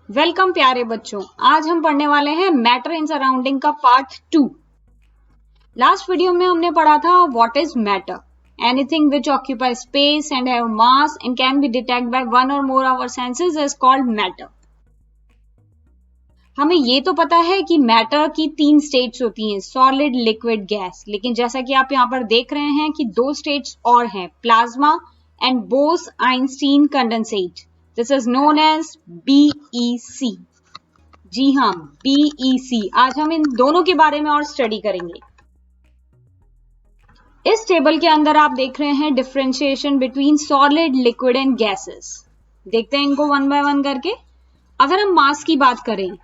Welcome प्यारे बच्चों, आज हम पढ़ने वाले हैं मैटर इन सराउंडिंग का पार्ट 2। लास्ट वीडियो में हमने पढ़ा था what is matter, anything which occupy space and have mass and can be detect by one or more our senses is called matter. हमें ये तो पता है कि मैटर की 3 स्टेट्स होती हैं, सॉलिड, लिक्विड, गैस। लेकिन जैसा कि आप यहाँ पर देख रहे हैं कि 2 स्टेट्स और हैं, plasma and Bose Einstein condensate. This is known as BEC। जी हाँ, BEC। आज हम इन दोनों के बारे में और स्टडी करेंगे। इस टेबल के अंदर आप देख रहे हैं differentiation between solid, liquid and gases. देखते हैं इनको वन बाय वन करके। अगर हम मास की बात करें,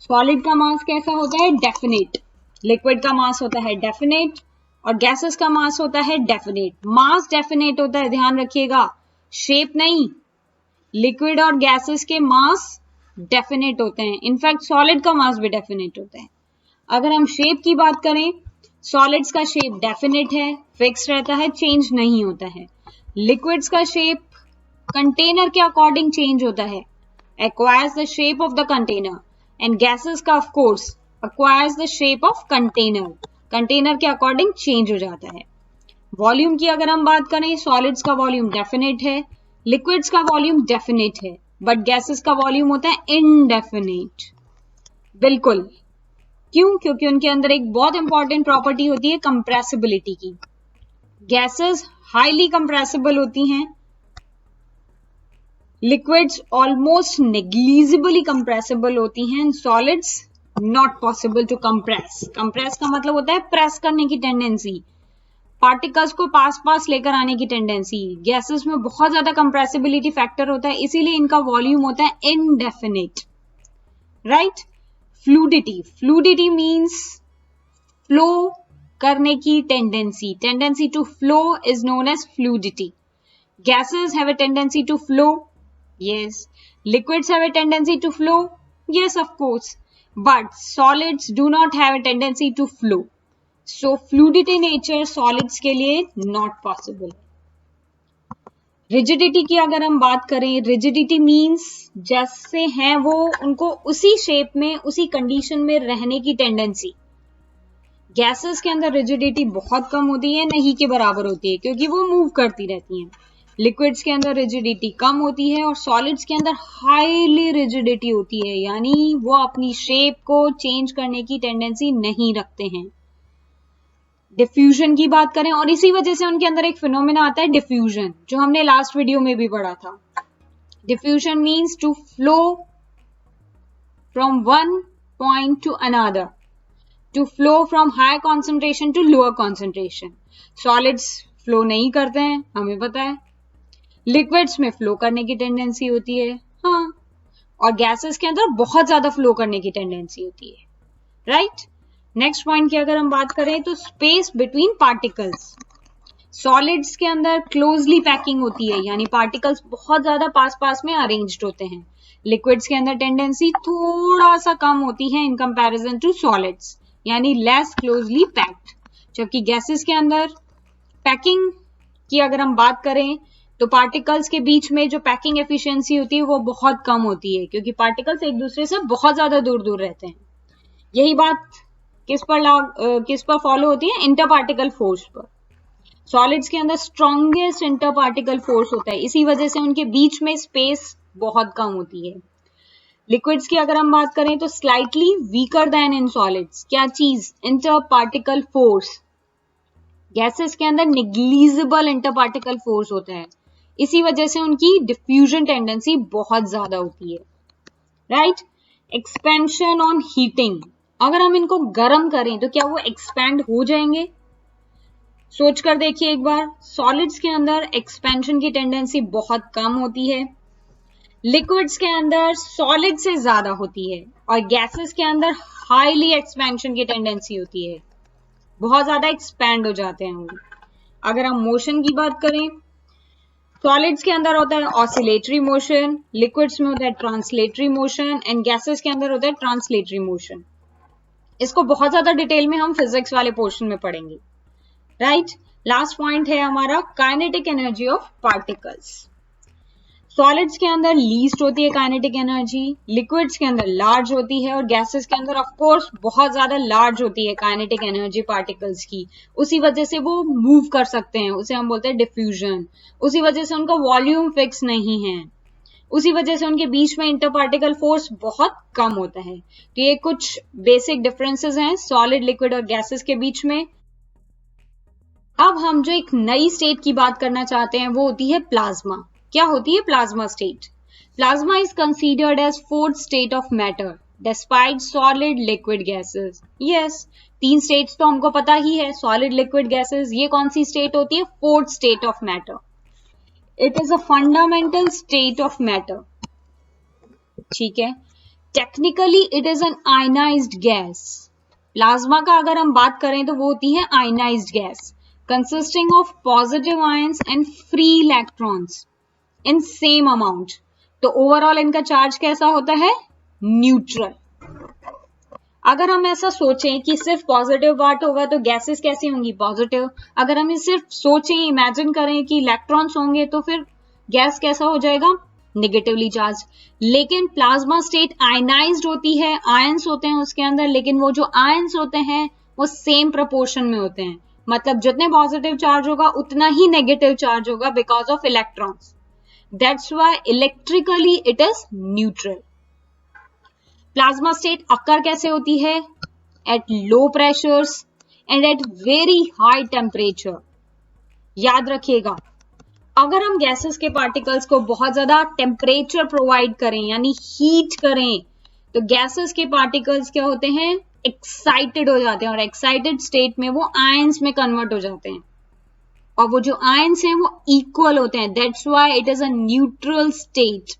सॉलिड का मास कैसा होता है? डेफिनेट। लिक्विड का मास होता है डेफिनेट और गैसेस का मास होता है डेफिनेट। मास डेफिनेट होता है, ध्यान रखिएगा, शेप नहीं। लिक्विड और गैसेस के मास डेफिनेट होते हैं, इनफैक्ट सॉलिड का मास भी डेफिनेट होता है। अगर हम शेप की बात करें, सॉलिड्स का शेप डेफिनेट है, फिक्स रहता है, चेंज नहीं होता है। लिक्विड्स का शेप कंटेनर के अकॉर्डिंग चेंज होता है, acquires the shape of the container. And gases का of course acquires the shape of container, container के अकॉर्डिंग चेंज हो जाता है। वॉल्यूम की अगर हम बात करें, सॉलिड्स का वॉल्यूम डेफिनेट है, लिक्विड्स का वॉल्यूम डेफिनेट है, बट गैसेस का वॉल्यूम होता है इनडेफिनेट। बिल्कुल, क्यों? क्योंकि उनके अंदर एक बहुत इंपॉर्टेंट प्रॉपर्टी होती है कंप्रेसिबिलिटी की। गैसेस हाईली कंप्रेसिबल होती हैं, लिक्विड्स ऑलमोस्ट नेग्लिजिबली कंप्रेसिबल होती हैं, solids not possible to compress. Compress का मतलब होता है प्रेस करने की टेंडेंसी, पार्टिकल्स को पास पास लेकर आने की टेंडेंसी। गैसेस में बहुत ज्यादा कंप्रेसिबिलिटी फैक्टर होता है, इसीलिए इनका वॉल्यूम होता है indefinite, right. Fluidity, fluidity means flow करने की tendency, tendency to flow is known as fluidity. Gases have a tendency to flow, yes. Liquids have a tendency to flow, yes, of course, but solids do not have a tendency to flow. So fluidity nature solids के लिए not possible. Rigidity की अगर हम बात करें, rigidity means जैसे हैं वो, उनको उसी शेप में, उसी कंडीशन में रहने की टेंडेंसी। गैसेस के अंदर rigidity बहुत कम होती है, नहीं के बराबर होती है, क्योंकि वो मूव करती रहती हैं। लिक्विड्स के अंदर रिजिडिटी कम होती है और सॉलिड्स के अंदर हाईली रिजिडिटी होती है, यानी वो अपनी शेप को चेंज करने की टेंडेंसी नहीं रखते हैं। डिफ्यूजन की बात करें, और इसी वजह से उनके अंदर एक फिनोमेना आता है डिफ्यूजन, जो हमने लास्ट वीडियो में भी पढ़ा था। Diffusion means to flow from one point to another, to flow from higher concentration to lower concentration. Solids flow नहीं करते हैं, हमें पता है। लिक्विड्स में फ्लो करने की टेंडेंसी होती है, हाँ, और गैसेस के अंदर बहुत ज्यादा फ्लो करने की टेंडेंसी होती है, राइट। नेक्स्ट पॉइंट की अगर हम बात करें तो स्पेस बिटवीन पार्टिकल्स। सॉलिड्स के अंदर क्लोजली पैकिंग होती है, यानी पार्टिकल्स बहुत ज्यादा पास पास में अरेंज्ड होते हैं। लिक्विड्स के अंदर टेंडेंसी थोड़ा सा कम होती है इन कंपैरिजन टू सॉलिड्स, यानी लेस क्लोजली पैक्ड। जबकि गैसेस के अंदर पैकिंग की अगर हम बात करें तो पार्टिकल्स के बीच में जो पैकिंग एफिशिएंसी होती है वो बहुत कम होती है, क्योंकि पार्टिकल्स एक दूसरे से बहुत ज्यादा दूर दूर रहते हैं। यही बात किस पर फॉलो होती है? इंटर पार्टिकल फोर्स पर। सॉलिड्स के अंदर स्ट्रॉन्गेस्ट इंटर पार्टिकल फोर्स होता है, इसी वजह से उनके बीच में स्पेस बहुत कम होती है। लिक्विड्स की अगर हम बात करें तो slightly weaker then in solids. क्या चीज? Inter particle force. गैसेस के अंदर नेग्लिजिबल इंटर पार्टिकल फोर्स होता है, इसी वजह से उनकी डिफ्यूजन टेंडेंसी बहुत ज्यादा होती है, राइट। एक्सपेंशन ऑन हीटिंग, अगर हम इनको गर्म करें तो क्या वो एक्सपैंड हो जाएंगे? सोच कर देखिए एक बार। सॉलिड्स के अंदर एक्सपेंशन की टेंडेंसी बहुत कम होती है, लिक्विड्स के अंदर सॉलिड से ज्यादा होती है, और गैसेस के अंदर हाईली एक्सपेंशन की टेंडेंसी होती है, बहुत ज्यादा एक्सपैंड हो जाते हैं वो। अगर हम मोशन की बात करें, सॉलिड्स के अंदर होता है ऑसिलेटरी मोशन, लिक्विड्स में होता है ट्रांसलेटरी मोशन, एंड गैसेस के अंदर होता है ट्रांसलेटरी मोशन। इसको बहुत ज्यादा डिटेल में हम फिजिक्स वाले पोर्शन में पढ़ेंगे, राइट। लास्ट पॉइंट है हमारा kinetic energy of particles. Solids के अंदर लीस्ट होती है काइनेटिक एनर्जी, लिक्विड्स के अंदर लार्ज होती है, और गैसेस के अंदर ऑफ कोर्स बहुत ज्यादा लार्ज होती है काइनेटिक एनर्जी पार्टिकल्स की। उसी वजह से वो मूव कर सकते हैं, उसे हम बोलते हैं डिफ्यूजन। उसी वजह से उनका वॉल्यूम फिक्स नहीं है, उसी वजह से उनके बीच में इंटर पार्टिकल फोर्स बहुत कम होता है। तो ये कुछ बेसिक डिफरेंसेस हैं सॉलिड, लिक्विड और गैसेस के बीच में। अब हम जो एक नई स्टेट की बात करना चाहते हैं वो होती है प्लाज्मा। क्या होती है plasma state? Plasma is considered as fourth state of matter despite solid, liquid, gases. Yes, 3 states तो हमको पता ही है, सॉलिड, लिक्विड, गैसेस। ये कौन सी स्टेट होती है? Fourth state of matter. It is a fundamental state of matter. ठीक है, technically it is an ionised gas. Plasma का अगर हम बात करें तो वो होती है ionised gas, consisting of positive ions and free electrons in same amount। तो ओवरऑल इनका चार्ज कैसा होता है? न्यूट्रल। अगर हम ऐसा सोचें कि सिर्फ पॉजिटिव पार्ट होगा तो गैसेस कैसी होंगी? पॉजिटिव। अगर हम सिर्फ सोचें, इमेजिन करें कि इलेक्ट्रॉन्स होंगे तो फिर गैस कैसा हो जाएगा? Negatively charge. लेकिन प्लाज्मा स्टेट आयनाइज्ड होती है, आयंस होते हैं उसके अंदर, लेकिन वो जो आयंस होते हैं वो सेम प्रोपोर्शन में होते हैं। मतलब जितने पॉजिटिव चार्ज होगा उतना ही नेगेटिव चार्ज होगा because of electrons. That's why electrically it is neutral. Plasma state occur कैसे होती है? At low pressures and at very high temperature. याद रखिएगा, अगर हम गैसेस के पार्टिकल्स को बहुत ज्यादा टेम्परेचर प्रोवाइड करें यानी हीट करें तो गैसेस के पार्टिकल्स क्या होते हैं? एक्साइटेड हो जाते हैं, और एक्साइटेड स्टेट में वो आयंस में कन्वर्ट हो जाते हैं, और वो जो आयंस हैं वो इक्वल होते हैं। That's why it is a neutral state.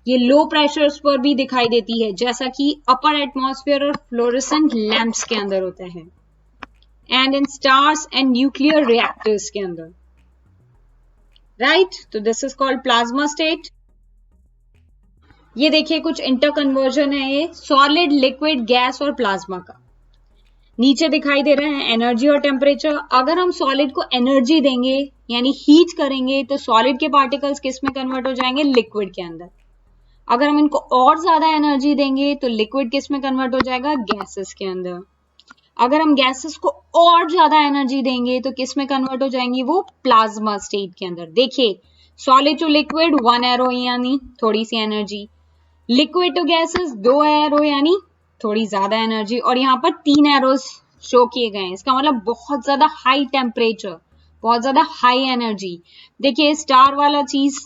ये लो प्रेशर्स पर भी दिखाई देती है, जैसा कि अपर एटमॉस्फेयर और फ्लोरेसेंट लैंप्स के अंदर होता है, and in stars and nuclear reactors के अंदर। राइट, तो this is called plasma state. ये देखिए कुछ इंटर कन्वर्जन है, ये सॉलिड, लिक्विड, गैस और प्लाज्मा का। नीचे दिखाई दे रहे हैं एनर्जी और टेम्परेचर। अगर हम सॉलिड को एनर्जी देंगे यानी हीट करेंगे तो सॉलिड के पार्टिकल्स किस में कन्वर्ट हो जाएंगे? लिक्विड के अंदर। अगर हम इनको और ज्यादा एनर्जी देंगे तो लिक्विड किस में कन्वर्ट हो जाएगा? गैसेस के अंदर। अगर हम गैसेस को और ज्यादा एनर्जी देंगे तो किस में कन्वर्ट हो जाएंगी? वो प्लाज्मा स्टेट के अंदर। देखिए, सॉलिड टू लिक्विड 1 एरो यानी थोड़ी सी energy, liquid to gases 2 arrow यानी थोड़ी ज्यादा एनर्जी, और यहाँ पर 3 एरोस शो किए गए हैं। इसका मतलब बहुत ज्यादा हाई टेम्परेचर, बहुत ज्यादा हाई एनर्जी। देखिए स्टार वाला चीज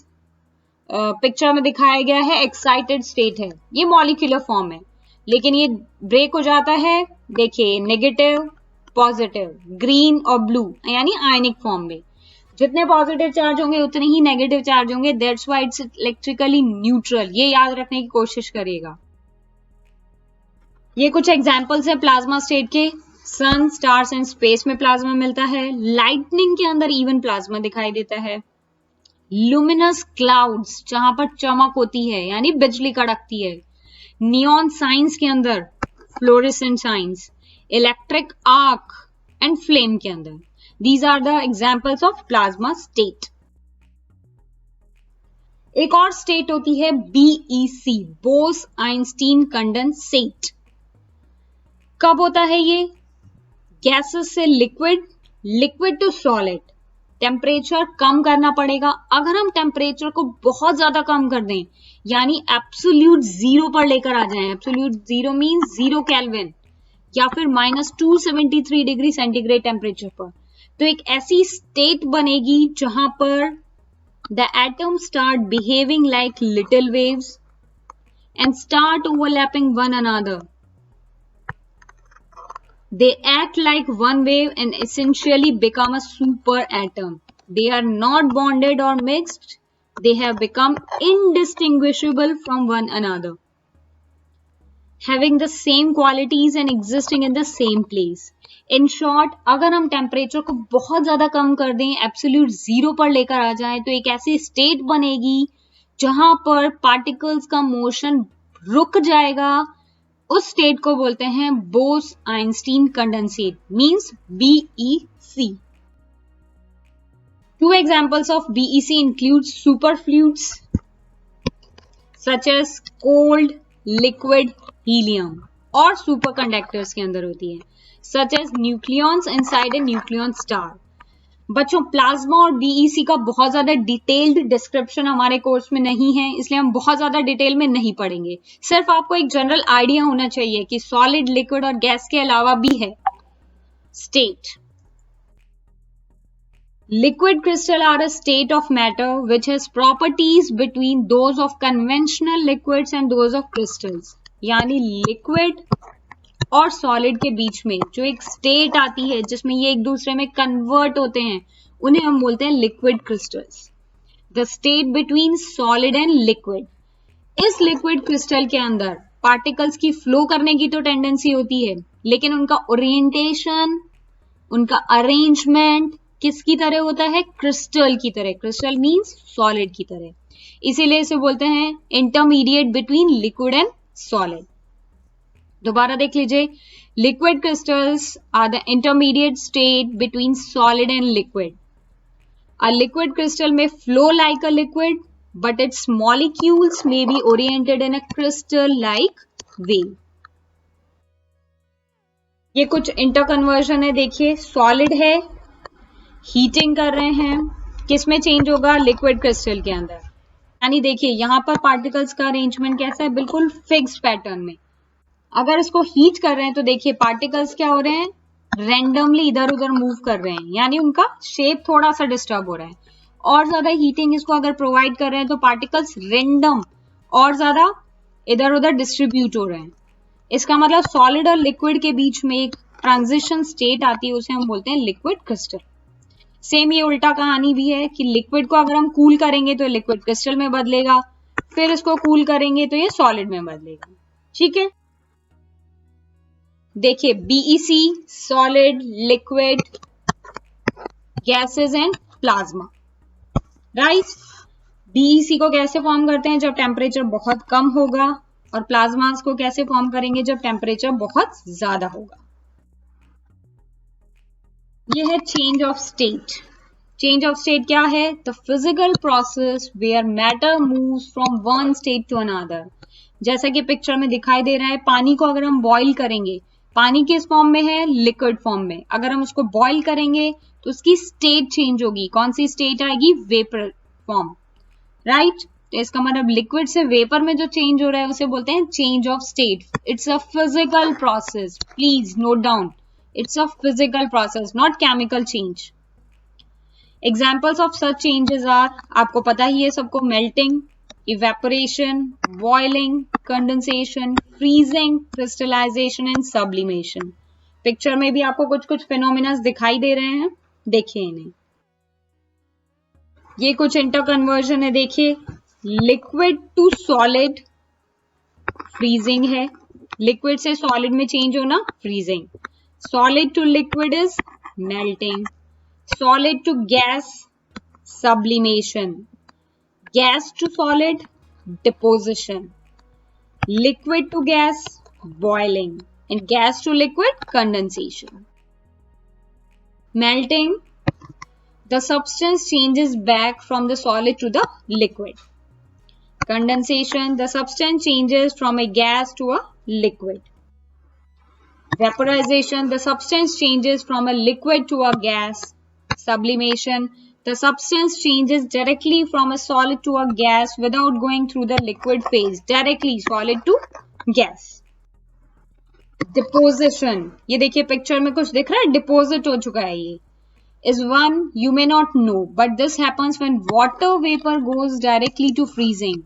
पिक्चर में दिखाया गया है, एक्साइटेड स्टेट है, ये मॉलिक्यूलर फॉर्म है, लेकिन ये ब्रेक हो जाता है, देखिए नेगेटिव, पॉजिटिव, ग्रीन और ब्लू यानी आयनिक फॉर्म में। जितने पॉजिटिव चार्ज होंगे उतने ही नेगेटिव चार्ज होंगे। That's why it's electrically neutral. ये याद रखने की कोशिश करिएगा। ये कुछ एग्जांपल्स हैं प्लाज्मा स्टेट के। सन, स्टार्स एंड स्पेस में प्लाज्मा मिलता है। लाइटनिंग के अंदर इवन प्लाज्मा दिखाई देता है। लुमिनस क्लाउड्स, जहां पर चमक होती है यानी बिजली कड़कती है। नियॉन साइंस के अंदर fluorescent science, electric arc and flame के अंदर। These are the examples of plasma state. एक और स्टेट होती है BEC, बोस आइंस्टीन कंडेंसेट। कब होता है ये? गैसेस से liquid, liquid to solid. Temperature कम करना पड़ेगा। अगर हम टेम्परेचर को बहुत ज्यादा कम कर दें यानी एब्सोल्यूट जीरो पर लेकर आ जाएं, एब्सोल्यूट जीरो मीन्स 0 केल्विन या फिर -273 डिग्री सेंटीग्रेड टेम्परेचर पर, तो एक ऐसी स्टेट बनेगी जहां पर the atom start behaving like little waves and start overlapping one another. They act like one wave and essentially become a super atom. They are not bonded or mixed. They have become indistinguishable from one another, having the same qualities and existing in the same place. In short, अगर हम temperature को बहुत ज्यादा कम कर दें, absolute zero पर लेकर आ जाएं, तो एक ऐसी स्टेट बनेगी जहां पर पार्टिकल्स का मोशन रुक जाएगा। उस स्टेट को बोलते हैं Bose Einstein condensate, means BEC. 2 examples of BEC include superfluids such as cold liquid helium, और सुपर कंडक्टर्स के अंदर होती है such as nucleons inside a nucleon star. बच्चों प्लाज्मा और बीईसी का बहुत ज्यादा डिटेल्ड डिस्क्रिप्शन हमारे कोर्स में नहीं है, इसलिए हम बहुत ज्यादा डिटेल में नहीं पढ़ेंगे। सिर्फ आपको एक जनरल आइडिया होना चाहिए कि सॉलिड, लिक्विड और गैस के अलावा भी है state. Liquid crystal are a state of matter which has properties between those of conventional liquids and those of crystals। यानी लिक्विड और सॉलिड के बीच में जो एक स्टेट आती है जिसमें ये एक दूसरे में कन्वर्ट होते हैं, उन्हें हम बोलते हैं liquid crystals. The state between solid and liquid. इस लिक्विड क्रिस्टल के अंदर पार्टिकल्स की फ्लो करने की तो टेंडेंसी होती है, लेकिन उनका ओरिएंटेशन, उनका अरेंजमेंट किसकी तरह होता है? क्रिस्टल की तरह। क्रिस्टल मींस सॉलिड की तरह, इसीलिए इसे बोलते हैं intermediate between liquid and solid. दोबारा देख लीजिए, liquid crystals are the intermediate state between solid and liquid. A liquid crystal में flow like a liquid but its molecules may be oriented in a crystal like way. ये कुछ inter conversion है, देखिए solid है, heating कर रहे हैं, किसमें चेंज होगा? लिक्विड क्रिस्टल के अंदर। यानी देखिए यहां पर पार्टिकल्स का अरेंजमेंट कैसा है? बिल्कुल फिक्स्ड पैटर्न में। अगर इसको हीट कर रहे हैं तो देखिए पार्टिकल्स क्या हो रहे हैं? रैंडमली इधर उधर मूव कर रहे हैं, यानी उनका शेप थोड़ा सा डिस्टर्ब हो रहा है। और ज्यादा हीटिंग इसको अगर प्रोवाइड कर रहे हैं तो पार्टिकल्स रैंडम और ज्यादा इधर उधर डिस्ट्रीब्यूट हो रहे हैं। इसका मतलब सॉलिड और लिक्विड के बीच में एक ट्रांजिशन स्टेट आती है, उसे हम बोलते हैं लिक्विड क्रिस्टल। सेम ये उल्टा कहानी भी है कि लिक्विड को अगर हम कूल करेंगे तो लिक्विड क्रिस्टल में बदलेगा, फिर इसको कूल करेंगे तो ये सॉलिड में बदलेगा। ठीक है, देखिए BEC, solid, liquid, gases and plasma. Right, BEC को कैसे फॉर्म करते हैं? जब टेम्परेचर बहुत कम होगा, और प्लाज्मास को कैसे फॉर्म करेंगे? जब टेम्परेचर बहुत ज्यादा होगा। ये है change of state. Change of state क्या है? The physical process where matter moves from one state to another. जैसा कि पिक्चर में दिखाई दे रहा है, पानी को अगर हम बॉईल करेंगे, पानी किस फॉर्म में है? लिक्विड फॉर्म में। अगर हम उसको बॉईल करेंगे तो उसकी स्टेट चेंज होगी। कौन सी स्टेट आएगी? Vapour form. राइट, तो इसका मतलब लिक्विड से वेपर में जो चेंज हो रहा है उसे बोलते हैं change of state. It's a physical process, please note down, it's a physical process, not chemical change. Examples of such changes are, आपको पता ही है सबको, melting, evaporation, boiling, condensation, freezing, crystallization and sublimation. Picture में भी आपको कुछ कुछ phenomena दिखाई दे रहे हैं, देखिए इन्हें। ये कुछ इंटर कन्वर्जन है, देखिए लिक्विड टू सॉलिड फ्रीजिंग है, लिक्विड से सॉलिड में चेंज होना freezing. Solid to liquid is melting. Solid to gas, sublimation. Gas to solid, deposition. Liquid to gas, boiling. And gas to liquid, condensation. Melting, the substance changes back from the solid to the liquid. Condensation, the substance changes from a gas to a liquid. Vaporization, the substance changes from a liquid to a gas. Sublimation, the substance changes directly from a solid to a gas without going through the liquid phase, directly solid to gas. Deposition, ये देखिए picture में कुछ दिख रहा है, deposit हो चुका है। ये is one you may not know, but this happens when water vapor goes directly to freezing.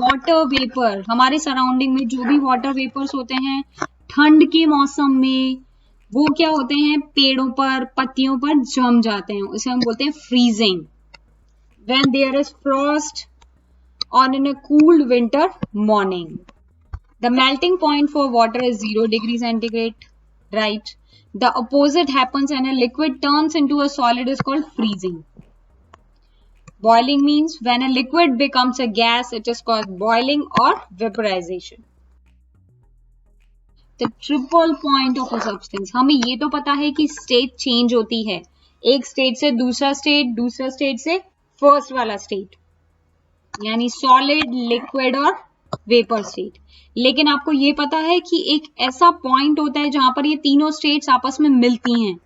Water vapor, हमारे सराउंडिंग में जो भी वाटर वेपर्स होते हैं ठंड के मौसम में वो क्या होते हैं? पेड़ों पर, पत्तियों पर जम जाते हैं, उसे हम बोलते हैं freezing. When there is frost on in a cool winter morning, the melting point for water is 0 degrees centigrade. Right? The opposite happens when a liquid turns into a solid, is called freezing. Boiling means when a liquid becomes a gas, it is called boiling or vaporization. The triple point of a substance, हमें ये तो पता है कि state change होती है, एक state से दूसरा स्टेट, दूसरा स्टेट से फर्स्ट वाला स्टेट। यानी सॉलिड, लिक्विड और वेपर स्टेट। लेकिन आपको ये पता है कि एक ऐसा पॉइंट होता है जहां पर ये तीनों स्टेट्स आपस में मिलती हैं,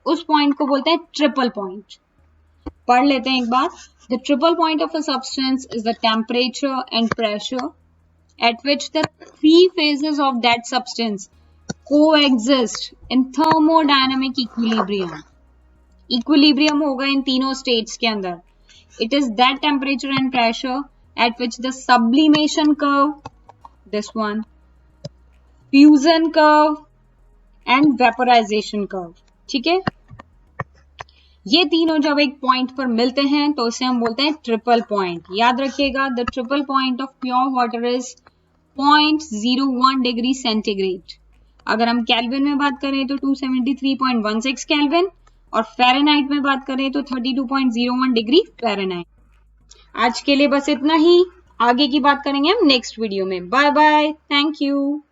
उस पॉइंट को बोलते हैं ट्रिपल पॉइंट। पढ़ लेते हैं एक बार। The triple point of a substance is the temperature and pressure at which the three phases of that substance coexist in thermodynamic equilibrium. Equilibrium होगा इन तीनों states के अंदर। It is that temperature and pressure at which the sublimation curve, this one, fusion curve and vaporization curve, ठीक है। ये तीनों जब एक पॉइंट पर मिलते हैं तो इसे हम बोलते हैं ट्रिपल पॉइंट। याद रखिएगा, the triple point of pure water is 0.01 degree centigrade. अगर हम केल्विन में बात करें तो 273.16 केल्विन, और फ़ारेनहाइट में बात करें तो 32.01 डिग्री फ़ारेनहाइट। आज के लिए बस इतना ही, आगे की बात करेंगे हम नेक्स्ट वीडियो में। Bye bye, thank you.